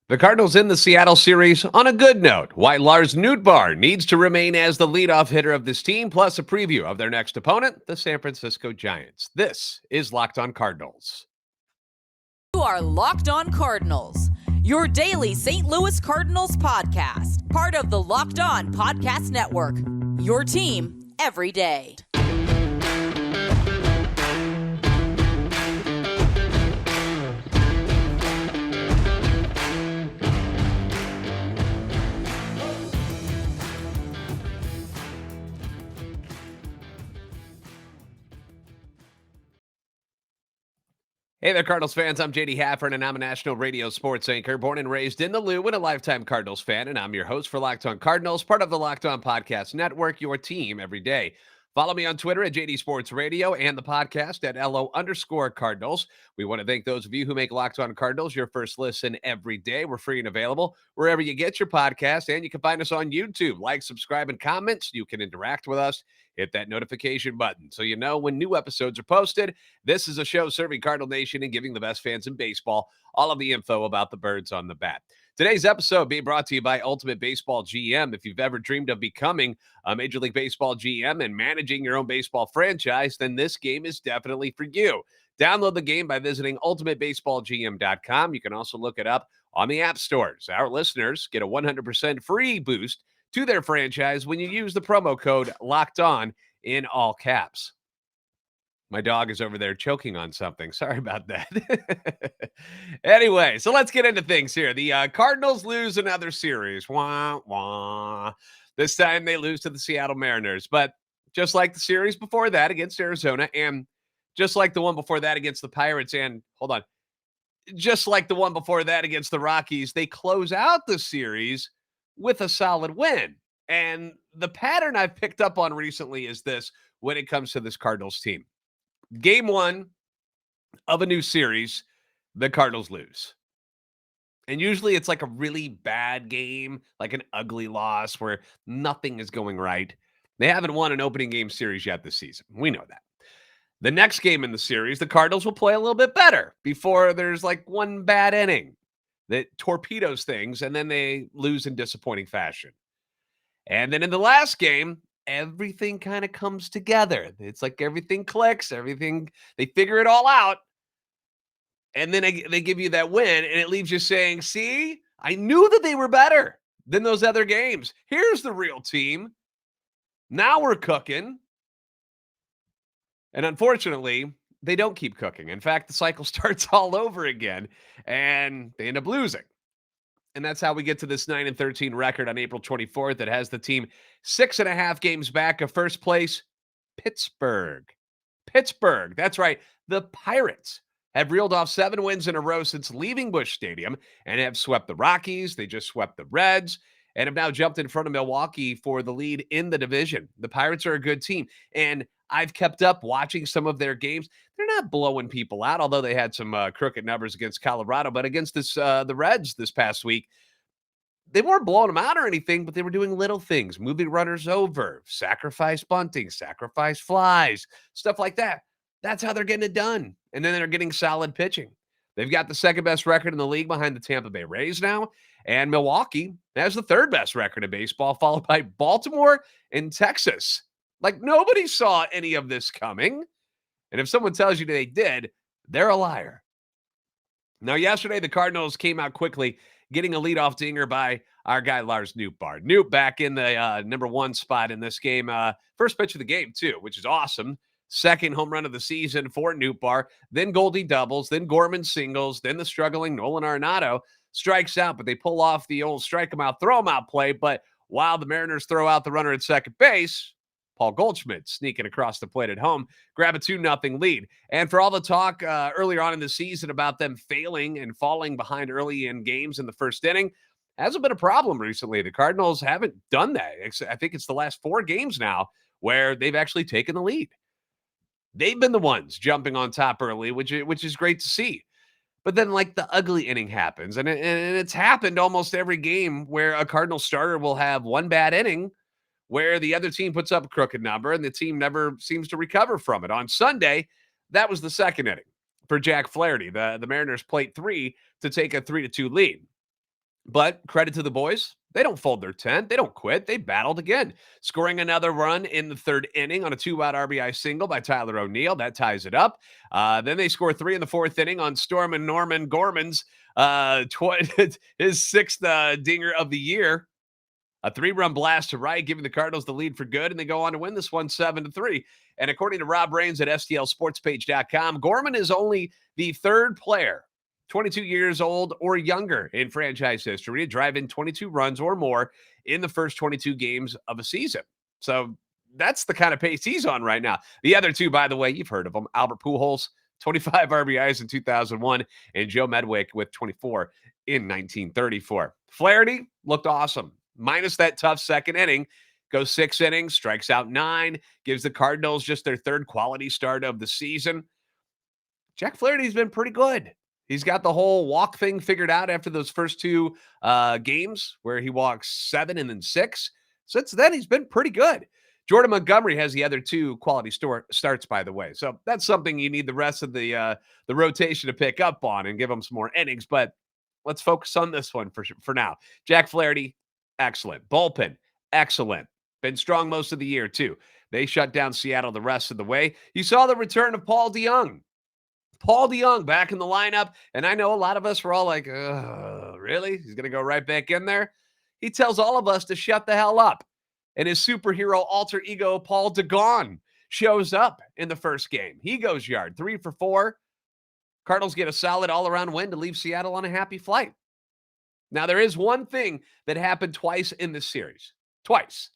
The Cardinals in the Seattle series on a good note. Why Lars Nootbaar needs to remain as the leadoff hitter of this team, plus a preview of their next opponent, the San Francisco Giants. This is Locked On Cardinals. You are Locked On Cardinals, your daily St. Louis Cardinals podcast, part of the Locked On Podcast Network, your team every day. Hey there, Cardinals fans. I'm JD Haffern, and I'm a national radio sports anchor, born and raised in the Lou, and a lifetime Cardinals fan. And I'm your host for Locked On Cardinals, part of the Locked On Podcast Network, your team every day. Follow me on Twitter at JD Sports Radio and the podcast at LO_Cardinals. We want to thank those of you who make Locked On Cardinals your first listen every day. We're free and available wherever you get your podcast, and you can find us on YouTube. Like, subscribe, and comment so you can interact with us. Hit that notification button so you know when new episodes are posted. This is a show serving Cardinal Nation and giving the best fans in baseball all of the info about the birds on the bat. Today's episode being brought to you by Ultimate Baseball GM. If you've ever dreamed of becoming a Major League Baseball GM and managing your own baseball franchise, then this game is definitely for you. Download the game by visiting ultimatebaseballgm.com. You can also look it up on the app stores. Our listeners get a 100% free boost to their franchise when you use the promo code Locked On in all caps. My dog is over there choking on something. Sorry about that. Anyway, so let's get into things here. The Cardinals lose another series. Wah, wah. This time they lose to the Seattle Mariners. But just like the series before that against Arizona, and just like the one before that against the Pirates, and just like the one before that against the Rockies, they close out the series with a solid win. And the pattern I've picked up on recently is this when it comes to this Cardinals team. Game one of a new series, the Cardinals lose. And usually it's like a really bad game, like an ugly loss where nothing is going right. They haven't won an opening game series yet this season. We know that. The next game in the series, the Cardinals will play a little bit better before there's like one bad inning that torpedoes things, and then they lose in disappointing fashion. And then in the last game, everything kind of comes together. It's like everything clicks, they figure it all out. And then they give you that win, and it leaves you saying, see, I knew that they were better than those other games. Here's the real team. Now we're cooking. And unfortunately, they don't keep cooking. In fact, the cycle starts all over again, and they end up losing. And that's how we get to this 9-13 record on April 24th. It has the team 6.5 games back of first place, Pittsburgh. That's right. The Pirates have reeled off 7 wins in a row since leaving Busch Stadium and have swept the Rockies. They just swept the Reds and have now jumped in front of Milwaukee for the lead in the division. The Pirates are a good team, and I've kept up watching some of their games. They're not blowing people out, although they had some crooked numbers against Colorado. But against the Reds this past week, they weren't blowing them out or anything, but they were doing little things, moving runners over, sacrifice bunting, sacrifice flies, stuff like that. That's how they're getting it done. And then they're getting solid pitching. They've got the second best record in the league behind the Tampa Bay Rays now. And Milwaukee has the third best record in baseball, followed by Baltimore and Texas. Like, nobody saw any of this coming. And if someone tells you they did, they're a liar. Now, yesterday, the Cardinals came out quickly, getting a leadoff dinger by our guy, Lars Nootbaar. Noot back in the number one spot in this game. First pitch of the game, too, which is awesome. Second home run of the season for Nootbaar. Then Goldie doubles. Then Gorman singles. Then the struggling Nolan Arenado strikes out, but they pull off the old strike him out, throw him out play. But while the Mariners throw out the runner at second base, Paul Goldschmidt sneaking across the plate at home, grab a 2-0 lead. And for all the talk earlier on in the season about them failing and falling behind early in games in the first inning, hasn't been a problem recently. The Cardinals haven't done that. I think it's the last 4 games now where they've actually taken the lead. They've been the ones jumping on top early, which is great to see. But then, like, the ugly inning happens, and it's happened almost every game where a Cardinal starter will have one bad inning where the other team puts up a crooked number and the team never seems to recover from it. On Sunday, that was the second inning for Jack Flaherty. The Mariners played 3 to take a 3-2 lead. But credit to the boys. They don't fold their tent. They don't quit. They battled again, scoring another run in the third inning on a 2-out RBI single by Tyler O'Neill. That ties it up. Then they score 3 in the fourth inning on Storm and Norman Gorman's his sixth dinger of the year. A 3-run blast to right, giving the Cardinals the lead for good, and they go on to win this one 7-3. And according to Rob Raines at STLSportspage.com, Gorman is only the third player 22 years old or younger in franchise history to drive in 22 runs or more in the first 22 games of a season. So that's the kind of pace he's on right now. The other two, by the way, you've heard of them. Albert Pujols, 25 RBIs in 2001, and Joe Medwick with 24 in 1934. Flaherty looked awesome. Minus that tough second inning, goes 6 innings, strikes out 9, gives the Cardinals just their third quality start of the season. Jack Flaherty's been pretty good. He's got the whole walk thing figured out after those first 2 games where he walks 7 and then 6. Since then, he's been pretty good. Jordan Montgomery has the other 2 quality starts, by the way. So that's something you need the rest of the rotation to pick up on and give them some more innings. But let's focus on this one for now. Jack Flaherty, excellent. Bullpen, excellent. Been strong most of the year, too. They shut down Seattle the rest of the way. You saw the return of Paul DeJong. Paul DeJong back in the lineup. And I know a lot of us were all like, really? He's going to go right back in there? He tells all of us to shut the hell up. And his superhero alter ego, Paul DeGone, shows up in the first game. He goes yard, 3 for 4. Cardinals get a solid all-around win to leave Seattle on a happy flight. Now, there is one thing that happened twice in this series. Twice.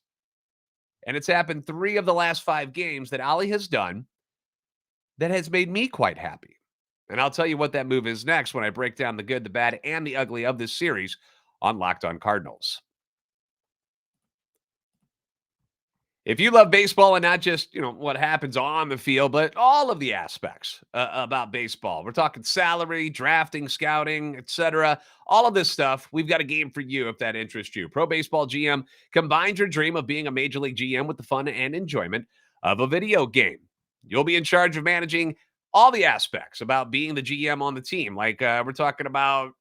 And it's happened 3 of the last 5 games that Ollie has done that has made me quite happy. And I'll tell you what that move is next when I break down the good, the bad, and the ugly of this series on Locked On Cardinals. If you love baseball and not just, what happens on the field, but all of the aspects about baseball, we're talking salary, drafting, scouting, etc., all of this stuff, we've got a game for you if that interests you. Pro Baseball GM combines your dream of being a Major League GM with the fun and enjoyment of a video game. You'll be in charge of managing all the aspects about being the GM on the team. Like we're talking about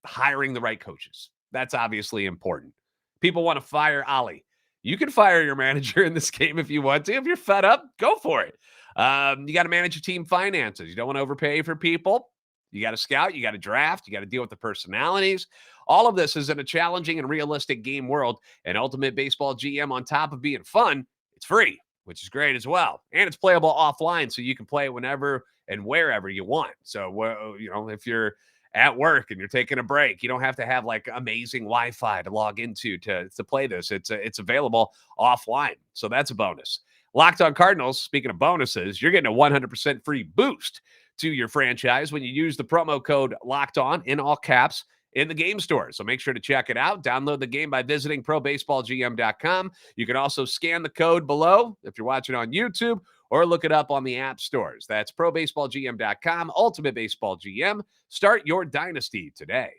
hiring the right coaches. That's obviously important. People want to fire Ollie. You can fire your manager in this game if you want to. If you're fed up, go for it. You got to manage your team finances. You don't want to overpay for people. You got to scout. You got to draft. You got to deal with the personalities. All of this is in a challenging and realistic game world. And Ultimate Baseball GM, on top of being fun, it's free, which is great as well. And it's playable offline, so you can play it whenever and wherever you want. So, if you're at work and you're taking a break, you don't have to have like amazing Wi-Fi to log into to play this. It's available offline. So that's a bonus. Locked On Cardinals, speaking of bonuses, you're getting a 100% free boost to your franchise when you use the promo code Locked On in all caps in the game store. So make sure to check it out. Download the game by visiting probaseballgm.com. You can also scan the code below if you're watching on YouTube, or look it up on the app stores. That's probaseballgm.com, Ultimate Baseball GM. Start your dynasty today.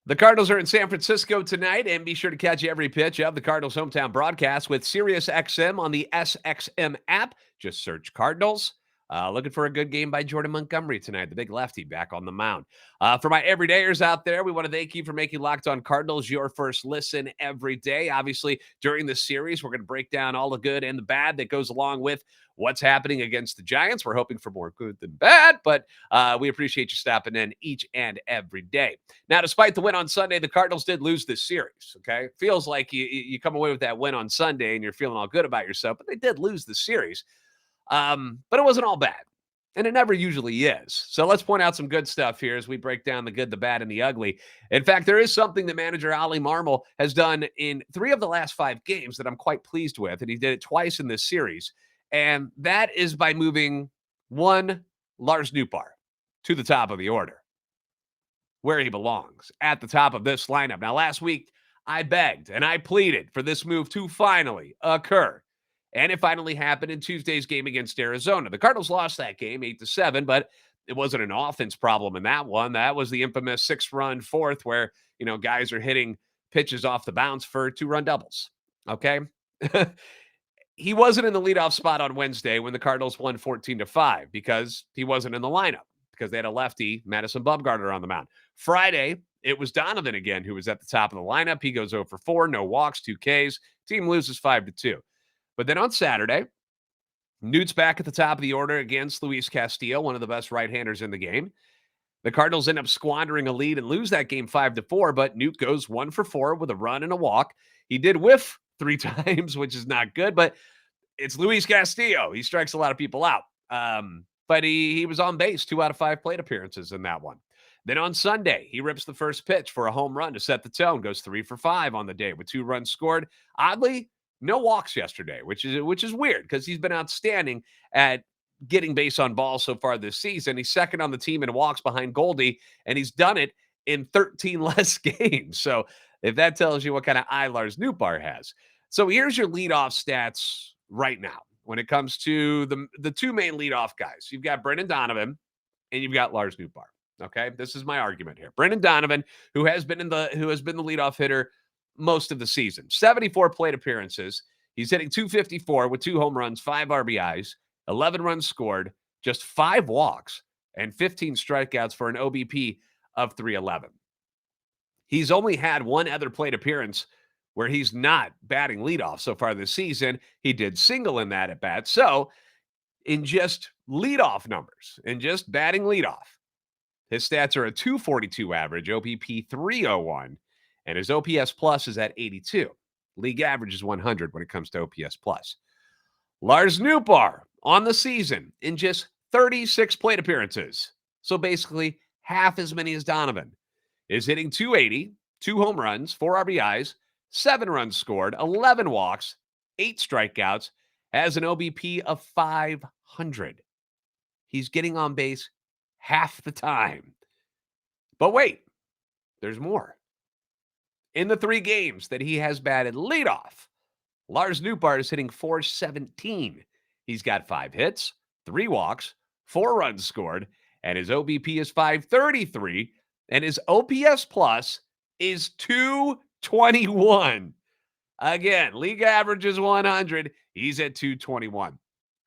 The Cardinals are in San Francisco tonight, and be sure to catch every pitch of the Cardinals' hometown broadcast with SiriusXM on the SXM app. Just search Cardinals. Looking for a good game by Jordan Montgomery tonight, the big lefty back on the mound. For my everydayers out there, we want to thank you for making Locked On Cardinals your first listen every day. Obviously, during this series, we're going to break down all the good and the bad that goes along with what's happening against the Giants. We're hoping for more good than bad, but we appreciate you stopping in each and every day. Now, despite the win on Sunday, the Cardinals did lose this series, okay? Feels like you come away with that win on Sunday and you're feeling all good about yourself, but they did lose the series. But it wasn't all bad, and it never usually is. So let's point out some good stuff here as we break down the good, the bad, and the ugly. In fact, there is something that manager Ollie Marmol has done in 3 of the last 5 games that I'm quite pleased with, and he did it twice in this series, and that is by moving one Lars Nootbaar to the top of the order, where he belongs, at the top of this lineup. Now, last week, I begged and I pleaded for this move to finally occur. And it finally happened in Tuesday's game against Arizona. The Cardinals lost that game 8-7, but it wasn't an offense problem in that one. That was the infamous 6-run fourth where, guys are hitting pitches off the bounce for 2-run doubles. Okay. he wasn't in the leadoff spot on Wednesday when the Cardinals won 14-5 because he wasn't in the lineup because they had a lefty, Madison Bumgarner, on the mound. Friday, it was Donovan again who was at the top of the lineup. He goes 0 for 4, no walks, 2 Ks. Team loses 5-2. But then on Saturday, Noot's back at the top of the order against Luis Castillo, one of the best right-handers in the game. The Cardinals end up squandering a lead and lose that game 5-4, but Noot goes 1 for 4 with a run and a walk. He did whiff 3 times, which is not good, but it's Luis Castillo. He strikes a lot of people out. But he was on base 2 out of 5 plate appearances in that one. Then on Sunday, he rips the first pitch for a home run to set the tone, goes 3 for 5 on the day with 2 runs scored. Oddly, no walks yesterday, which is weird because he's been outstanding at getting base on balls so far this season. He's second on the team in walks behind Goldie, and he's done it in 13 less games. So if that tells you what kind of eye Lars Nootbaar has. So here's your leadoff stats right now when it comes to the 2 main leadoff guys. You've got Brendan Donovan and you've got Lars Nootbaar. Okay, this is my argument here. Brendan Donovan, who has been the leadoff hitter most of the season, 74 plate appearances. He's hitting .254 with 2 home runs, 5 RBIs, 11 runs scored, just 5 walks, and 15 strikeouts for an OBP of .311. He's only had 1 other plate appearance where he's not batting leadoff so far this season. He did single in that at bat. So in just leadoff numbers, in just batting leadoff, his stats are a .242 average, OPP .301, and his OPS plus is at 82. League average is 100 when it comes to OPS plus. Lars Nootbaar on the season in just 36 plate appearances, so basically half as many as Donovan, is hitting .280, 2 home runs, 4 RBIs, 7 runs scored, 11 walks, 8 strikeouts, has an OBP of 500. He's getting on base half the time. But wait, there's more. In the 3 games that he has batted leadoff, Lars Nootbaar is hitting .417. He's got 5 hits, 3 walks, 4 runs scored, and his OBP is .533, and his OPS plus is .221. Again, league average is 100. He's at .221.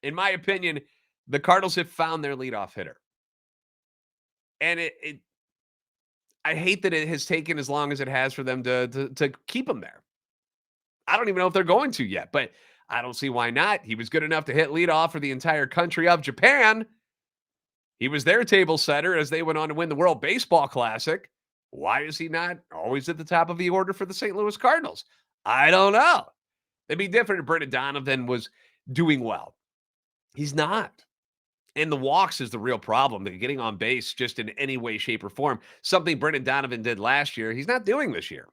In my opinion, the Cardinals have found their leadoff hitter. And I hate that it has taken as long as it has for them to keep him there. I don't even know if they're going to yet, but I don't see why not. He was good enough to hit leadoff for the entire country of Japan. He was their table setter as they went on to win the World Baseball Classic. Why is he not always at the top of the order for the St. Louis Cardinals? I don't know. It'd be different if Brendan Donovan was doing well. He's not. And the walks is the real problem. They're getting on base just in any way, shape, or form. Something Brendan Donovan did last year, he's not doing this year.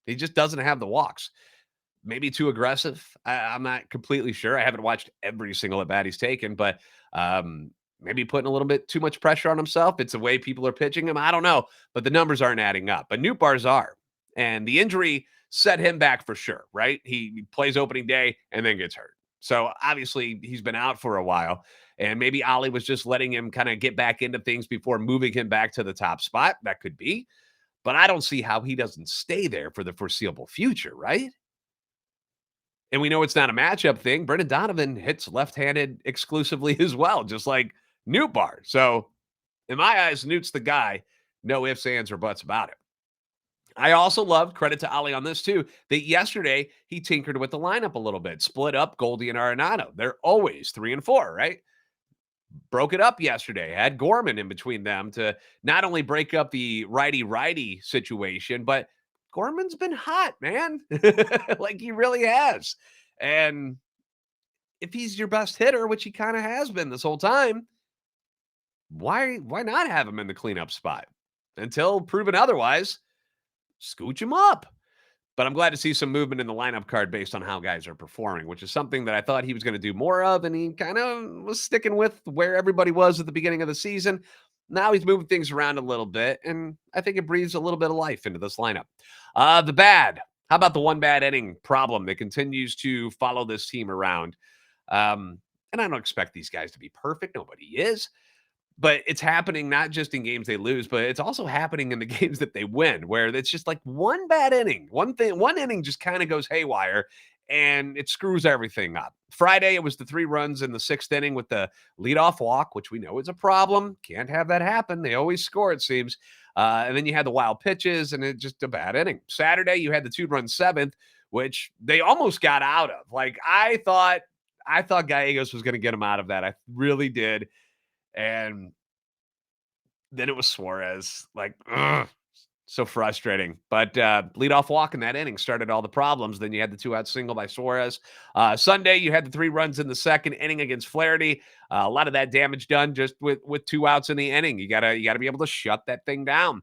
He just doesn't have the walks. Maybe too aggressive. I'm not completely sure. I haven't watched every single at-bat he's taken, but maybe putting a little bit too much pressure on himself. It's the way people are pitching him. I don't know, but the numbers aren't adding up. But Nootbaar's are. And the injury set him back for sure, right? He plays opening day and then gets hurt. So obviously he's been out for a while. And maybe Ollie was just letting him kind of get back into things before moving him back to the top spot. That could be. But I don't see how he doesn't stay there for the foreseeable future, right? And we know it's not a matchup thing. Brendan Donovan hits left-handed exclusively as well, just like Nootbaar. So in my eyes, Noot's the guy. No ifs, ands, or buts about it. I also loved, credit to Ollie on this too, that yesterday he tinkered with the lineup a little bit, split up Goldie and Arenado. They're always 3 and 4, right? Broke it up yesterday, had Gorman in between them to not only break up the righty-righty situation, but Gorman's been hot, man. Like he really has. And if he's your best hitter, which he kind of has been this whole time, why not have him in the cleanup spot? Until proven otherwise, scooch him up. But I'm glad to see some movement in the lineup card based on how guys are performing, which is something that I thought he was going to do more of, and he kind of was sticking with where everybody was at the beginning of the season. Now he's moving things around a little bit, and I think it breathes a little bit of life into this lineup. The bad. How about the one bad inning problem that continues to follow this team around? And I don't expect these guys to be perfect. Nobody is. But it's happening not just in games they lose, but it's also happening in the games that they win, where it's just like one bad inning. One inning just kind of goes haywire, and it screws everything up. Friday, it was the 3 runs in the 6th inning with the leadoff walk, which we know is a problem. Can't have that happen. They always score, it seems. And then you had the wild pitches, and it's just a bad inning. Saturday, you had the 2-run 7th, which they almost got out of. Like, I thought Gallegos was going to get him out of that. I really did. And then it was Suarez. Like, ugh, so frustrating. But leadoff walk in that inning started all the problems. Then you had the 2-out single by Suarez. Sunday, you had the 3 runs in the 2nd inning against Flaherty. A lot of that damage done just with 2 outs in the inning. You gotta be able to shut that thing down.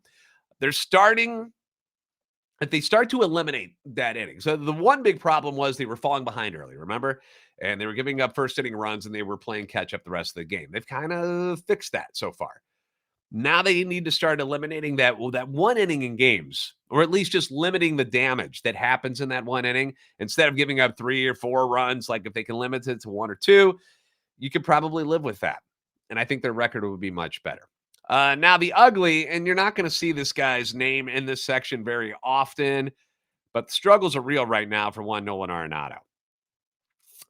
If they start to eliminate that inning. So the one big problem was they were falling behind early, remember? And they were giving up first inning runs, and they were playing catch up the rest of the game. They've kind of fixed that so far. Now they need to start eliminating that one inning in games, or at least just limiting the damage that happens in that one inning. Instead of giving up 3 or 4 runs, like if they can limit it to 1 or 2, you could probably live with that. And I think their record would be much better. Now the ugly, and you're not going to see this guy's name in this section very often, but the struggles are real right now for one Nolan Arenado.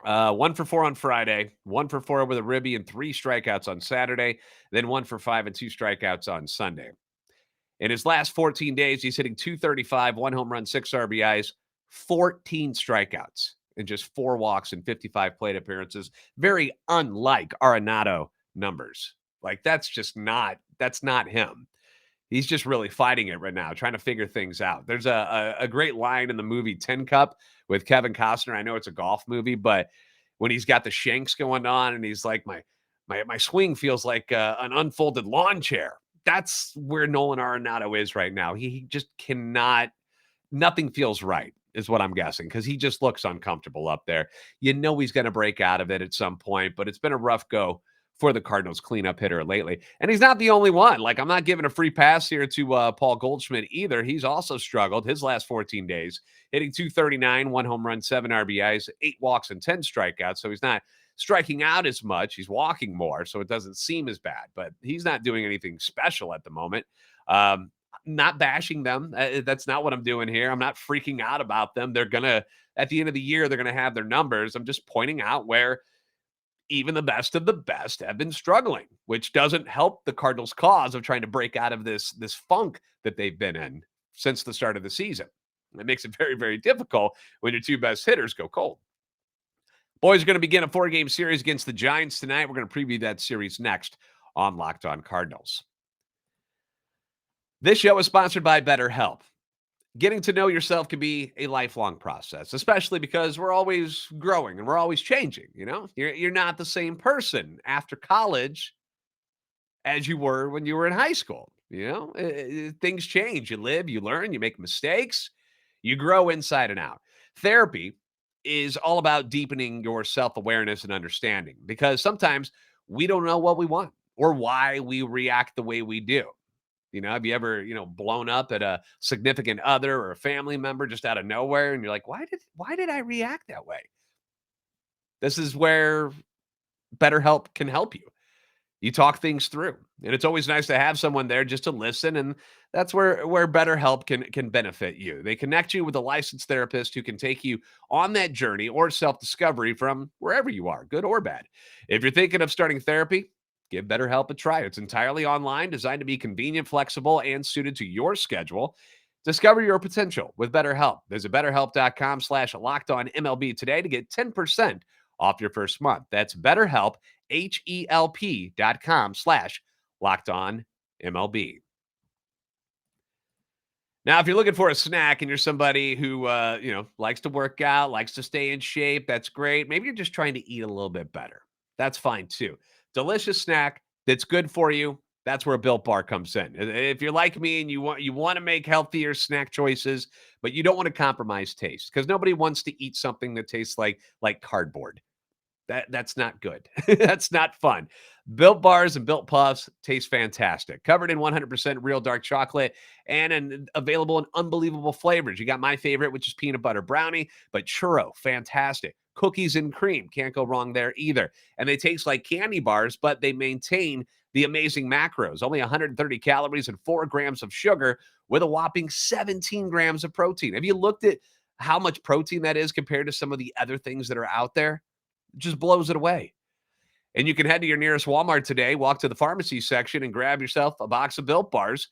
1 for 4 on Friday, 1 for 4 with a ribby and 3 strikeouts on Saturday, then 1 for 5 and 2 strikeouts on Sunday. In his last 14 days, he's hitting .235, 1 home run, 6 RBIs, 14 strikeouts, and just 4 walks and 55 plate appearances. Very unlike Arenado numbers. Like, that's not him. He's just really fighting it right now, trying to figure things out. There's a great line in the movie Tin Cup with Kevin Costner. I know it's a golf movie, but when he's got the shanks going on and he's like, my swing feels like an unfolded lawn chair. That's where Nolan Arenado is right now. He just cannot, nothing feels right, is what I'm guessing, because he just looks uncomfortable up there. You know he's going to break out of it at some point, but it's been a rough go for the Cardinals cleanup hitter lately. And he's not the only one. Like, I'm not giving a free pass here to Paul Goldschmidt either. He's also struggled his last 14 days, hitting .239, 1 home run, 7 RBIs, 8 walks, and 10 strikeouts. So he's not striking out as much. He's walking more, so it doesn't seem as bad. But he's not doing anything special at the moment. Not bashing them. That's not what I'm doing here. I'm not freaking out about them. They're going to, at the end of the year, they're going to have their numbers. I'm just pointing out where even the best of the best have been struggling, which doesn't help the Cardinals' cause of trying to break out of this funk that they've been in since the start of the season. It makes it very, very difficult when your 2 best hitters go cold. Boys are going to begin a 4-game series against the Giants tonight. We're going to preview that series next on Locked On Cardinals. This show is sponsored by BetterHelp. Getting to know yourself can be a lifelong process, especially because we're always growing and we're always changing. You know, you're not the same person after college as you were when you were in high school. You know, things change. You live, you learn, you make mistakes, you grow inside and out. Therapy is all about deepening your self-awareness and understanding, because sometimes we don't know what we want or why we react the way we do. You know, have you ever, blown up at a significant other or a family member just out of nowhere? And you're like, why did I react that way? This is where BetterHelp can help you. You talk things through, and it's always nice to have someone there just to listen. And that's where BetterHelp can benefit you. They connect you with a licensed therapist who can take you on that journey or self-discovery from wherever you are, good or bad. If you're thinking of starting therapy, give BetterHelp a try. It's entirely online, designed to be convenient, flexible, and suited to your schedule. Discover your potential with BetterHelp. Visit BetterHelp.com/LockedOnMLB today to get 10% off your first month. That's BetterHelp, HELP.com/LockedOnMLB. Now, if you're looking for a snack and you're somebody who, likes to work out, likes to stay in shape, that's great. Maybe you're just trying to eat a little bit better. That's fine too. Delicious snack that's good for you. That's where Built Bar comes in. If you're like me and you want to make healthier snack choices, but you don't want to compromise taste, because nobody wants to eat something that tastes like cardboard. That's not good. That's not fun. Built Bars and Built Puffs taste fantastic. Covered in 100% real dark chocolate and available in unbelievable flavors. You got my favorite, which is peanut butter brownie, but churro, fantastic. Cookies and cream, can't go wrong there either. And they taste like candy bars, but they maintain the amazing macros. Only 130 calories and 4 grams of sugar with a whopping 17 grams of protein. Have you looked at how much protein that is compared to some of the other things that are out there, it just blows it away. And you can head to your nearest Walmart today, walk to the pharmacy section, and grab yourself a box of Built Bars,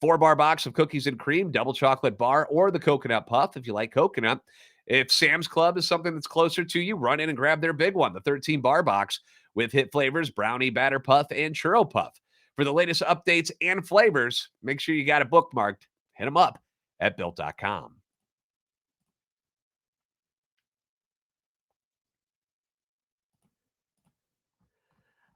4-bar box of cookies and cream, double chocolate bar, or the coconut puff if you like coconut. If Sam's Club is something that's closer to you, run in and grab their big one, the 13-bar box with hit flavors, brownie, batter puff, and churro puff. For the latest updates and flavors, make sure you got it bookmarked. Hit them up at built.com.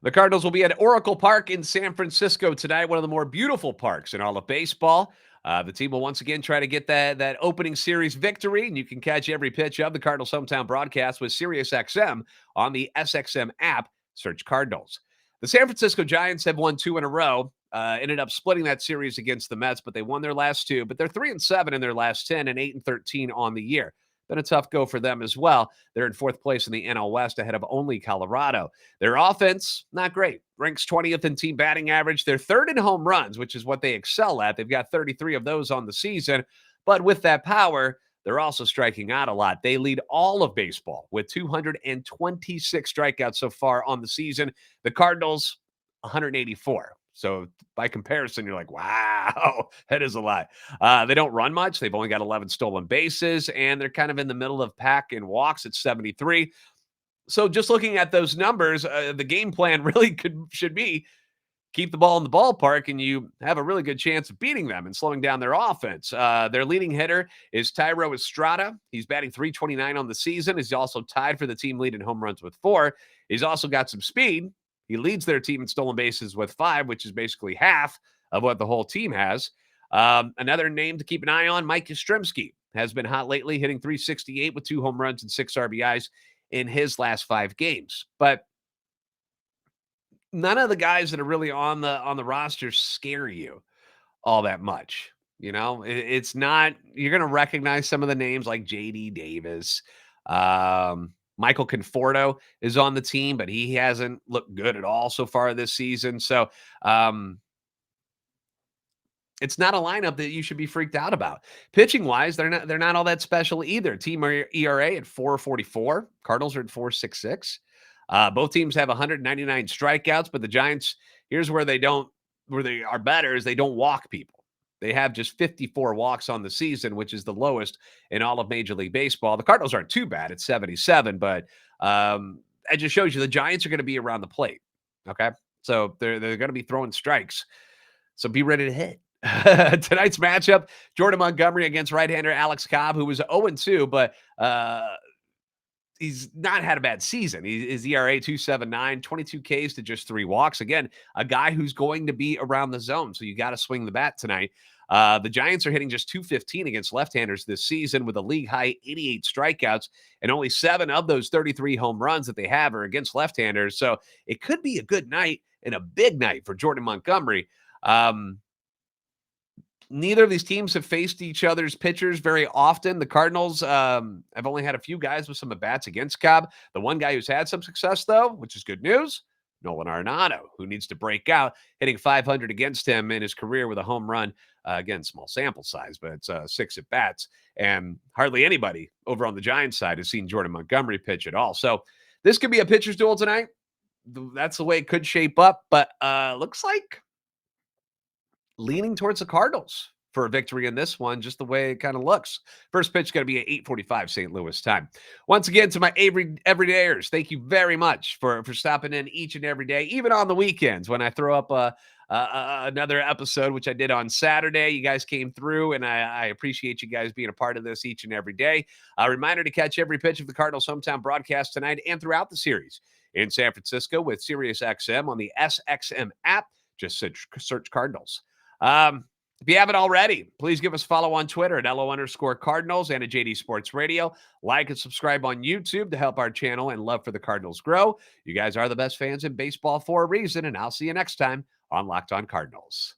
The Cardinals will be at Oracle Park in San Francisco tonight, one of the more beautiful parks in all of baseball. The team will once again try to get that opening series victory, and you can catch every pitch of the Cardinals' hometown broadcast with SiriusXM on the SXM app. Search Cardinals. The San Francisco Giants have won 2 in a row. Ended up splitting that series against the Mets, but they won their last 2. But they're 3-7 in their last 10 and 8-13 on the year. Been a tough go for them as well. They're in 4th place in the NL West ahead of only Colorado. Their offense, not great. Ranks 20th in team batting average. They're 3rd in home runs, which is what they excel at. They've got 33 of those on the season. But with that power, they're also striking out a lot. They lead all of baseball with 226 strikeouts so far on the season. The Cardinals, 184. So by comparison, you're like, wow, that is a lot. They don't run much. They've only got 11 stolen bases, and they're kind of in the middle of pack in walks at 73. So just looking at those numbers, the game plan really should be keep the ball in the ballpark, and you have a really good chance of beating them and slowing down their offense. Their leading hitter is Thairo Estrada. He's batting .329 on the season. He's also tied for the team lead in home runs with 4. He's also got some speed. He leads their team in stolen bases with 5, which is basically half of what the whole team has. Another name to keep an eye on, Mike Yastrzemski, has been hot lately, hitting .368 with 2 home runs and 6 RBIs in his last 5 games. But none of the guys that are really on the roster scare you all that much. You know, it's not, you're going to recognize some of the names like JD Davis. Michael Conforto is on the team, but he hasn't looked good at all so far this season. So it's not a lineup that you should be freaked out about. Pitching wise, they're not all that special either. Team ERA at 4.44. Cardinals are at 4.66. Both teams have 199 strikeouts, but the Giants, here's where they are better, is they don't walk people. They have just 54 walks on the season, which is the lowest in all of Major League Baseball. The Cardinals aren't too bad at 77, but it just shows you the Giants are going to be around the plate. Okay, so they're going to be throwing strikes. So be ready to hit. Tonight's matchup, Jordan Montgomery against right-hander Alex Cobb, who was 0-2, but he's not had a bad season. His ERA 2.79, 22 Ks to just 3 walks. Again, a guy who's going to be around the zone, so you got to swing the bat tonight. The Giants are hitting just .215 against left-handers this season with a league-high 88 strikeouts, and only 7 of those 33 home runs that they have are against left-handers. So it could be a good night and a big night for Jordan Montgomery. Neither of these teams have faced each other's pitchers very often. The Cardinals have only had a few guys with some at-bats against Cobb. The one guy who's had some success, though, which is good news, Nolan Arenado, who needs to break out, hitting .500 against him in his career with a home run. Again, small sample size, but it's 6 at-bats. And hardly anybody over on the Giants side has seen Jordan Montgomery pitch at all. So this could be a pitcher's duel tonight. That's the way it could shape up, but looks like leaning towards the Cardinals for a victory in this one, just the way it kind of looks. First pitch going to be at 8:45 St. Louis time. Once again, to my everydayers, thank you very much for stopping in each and every day, even on the weekends when I throw up another episode, which I did on Saturday. You guys came through, and I appreciate you guys being a part of this each and every day. A reminder to catch every pitch of the Cardinals hometown broadcast tonight and throughout the series in San Francisco with SiriusXM on the SXM app. Just search Cardinals. If you haven't already, please give us a follow on Twitter at @LO_Cardinals and at JD Sports Radio. Like and subscribe on YouTube to help our channel and love for the Cardinals grow. You guys are the best fans in baseball for a reason, and I'll see you next time on Locked On Cardinals.